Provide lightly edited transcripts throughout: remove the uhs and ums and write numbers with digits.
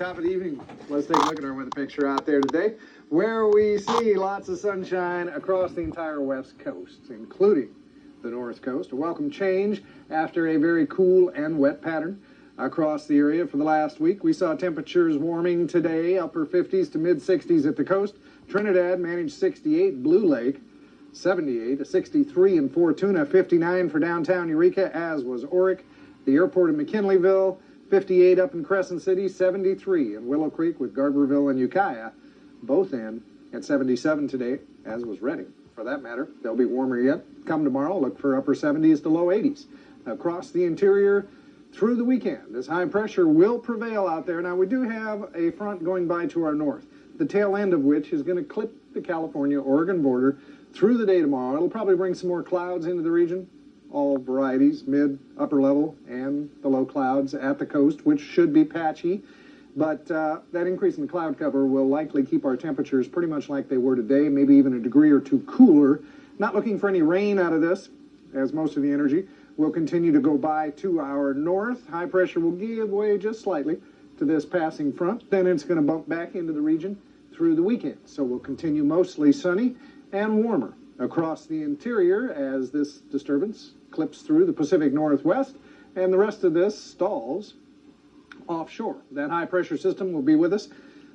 top of the evening. Let's take a look at our weather picture out there today, where we see lots of sunshine across the entire west coast, including the north coast. A welcome change after a very cool and wet pattern across the area for the last week. We saw temperatures warming today, upper 50s to mid 60s at the coast. Trinidad managed 68, Blue Lake 78, a 63 in Fortuna, 59 for downtown Eureka, as was Oric. The airport in McKinleyville, 58 up in Crescent City, 73 in Willow Creek with Garberville and Ukiah, both in at 77 today, as was Redding. For that matter, they'll be warmer yet. Come tomorrow, look for upper 70s to low 80s. Across the interior through the weekend, this high pressure will prevail out there. Now, we do have a front going by to our north, the tail end of which is going to clip the California-Oregon border through the day tomorrow. It'll probably bring some more clouds into the region, all varieties, mid, upper level, and the low clouds at the coast, which should be patchy. But that increase in the cloud cover will likely keep our temperatures pretty much like they were today, maybe even a degree or two cooler. Not looking for any rain out of this, as most of the energy will continue to go by to our north. High pressure will give way just slightly to this passing front. Then it's going to bump back into the region through the weekend. So we'll continue mostly sunny and warmer across the interior as this disturbance clips through the Pacific Northwest, and the rest of this stalls offshore. That high pressure system will be with us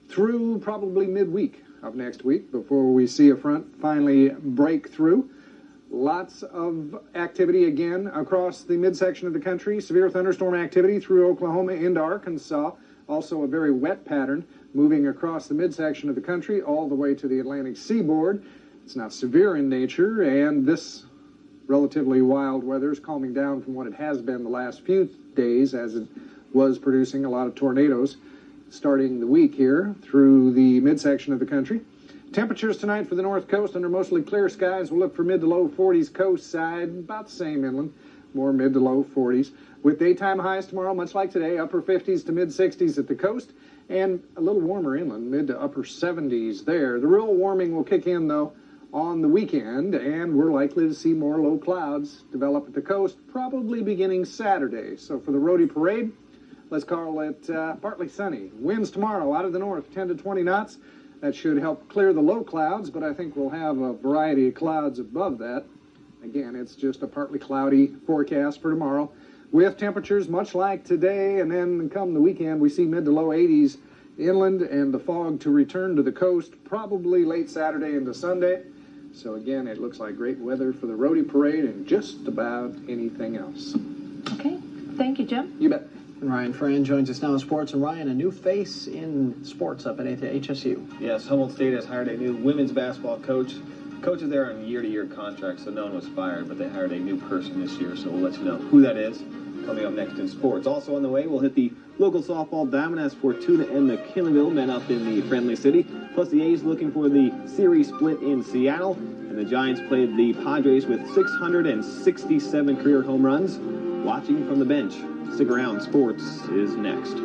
through probably midweek of next week before we see a front finally break through. Lots of activity again across the midsection of the country. Severe thunderstorm activity through Oklahoma into Arkansas. Also a very wet pattern moving across the midsection of the country all the way to the Atlantic seaboard. It's not severe in nature, and this relatively wild weather is calming down from what it has been the last few days, as it was producing a lot of tornadoes starting the week here through the midsection of the country. Temperatures tonight for the north coast under mostly clear skies. We'll look for mid to low 40s coast side, about the same inland, more mid to low 40s. With daytime highs tomorrow, much like today, upper 50s to mid 60s at the coast, and a little warmer inland, mid to upper 70s there. The real warming will kick in, though, on the weekend, and we're likely to see more low clouds develop at the coast, probably beginning Saturday. So for the roadie parade, let's call it partly sunny. Winds tomorrow out of the north, 10 to 20 knots. That should help clear the low clouds, but I think we'll have a variety of clouds above that. Again, it's just a partly cloudy forecast for tomorrow, with temperatures much like today, and then come the weekend, we see mid to low 80s inland, and the fog to return to the coast probably late Saturday into Sunday. So again, it looks like great weather for the roadie parade and just about anything else. Okay, thank you, Jim. You bet. Ryan Fran joins us now in sports. And Ryan, a new face in sports up at HSU. Yes, Humboldt State has hired a new women's basketball coach. Coaches there on year-to-year contracts, so no one was fired, but they hired a new person this year, so we'll let you know who that is coming up next in sports. Also on the way, we'll hit the local softball diamond as Fortuna and McKinleyville met up in the Friendly City. Plus the A's looking for the series split in Seattle, and the Giants played the Padres with 667 career home runs. Watching from the bench. Stick around, sports is next.